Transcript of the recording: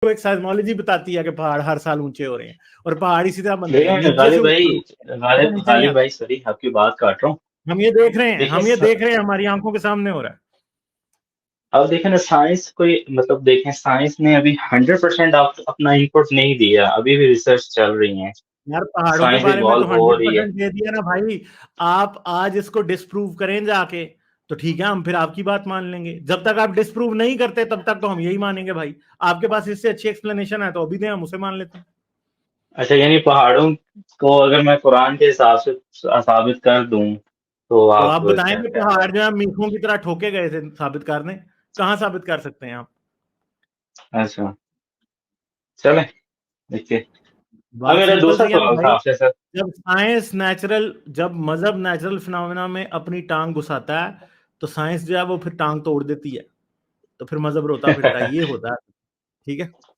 کو ایک سائزمولوجی بتاتی ہے کہ پہاڑ ہر سال اونچے ہو رہے ہیں اور پہاڑ اسی طرح بنتے ہیں لیکن نیچے سے غالب بھائی سوری آپ کی بات کاٹ رہا ہوں. ہم یہ دیکھ رہے ہیں دیکھیں ہماری آنکھوں کے سامنے ہو رہا ہے. اب دیکھیں نا سائنس کوئی مطلب دیکھیں سائنس نے ابھی 100% اپنا انپٹ نہیں دیا, ابھی بھی ریسرچ چل رہی ہیں. یار پہاڑوں کے سائنس بارے میں تو ایوالو ہو رہی ہے. 100% دے دیا نا بھائی. آپ آج اس کو ڈسپروو کریں جا کے تو ٹھیک ہے, ہم پھر آپ کی بات مان لیں گے. جب تک آپ ڈسپروو نہیں کرتے تب تک تو ہم یہی مانیں گے بھائی. آپ کے پاس اس سے اچھی ایکسپلینیشن ہے تو ابھی دیں, ہم اسے مان لیتے ہیں. اچھا یعنی پہاڑوں کو اگر میں قرآن کے حساب سے ثابت کر دوں تو آپ بتائیں کیا کہ کہہ رہے پہاڑ ہیں؟ جو ہے میخوں کی طرح ٹھوکے گئے تھے ثابت کرنے, کہاں ثابت کر سکتے ہیں آپ؟ اچھا چلیں دیکھیے. اب بات میرا سمپل دوسرا سی ہے نا سوال تھا بھائی. آپ سے سر. جب مذہب نیچرل فنامنا میں اپنی ٹانگ گھساتا ہے تو سائنس جو ہے وہ پھر ٹانگ توڑ دیتی ہے, تو پھر مذہب روتا پھرتا ہے. یہ ہوتا ہے, ٹھیک ہے.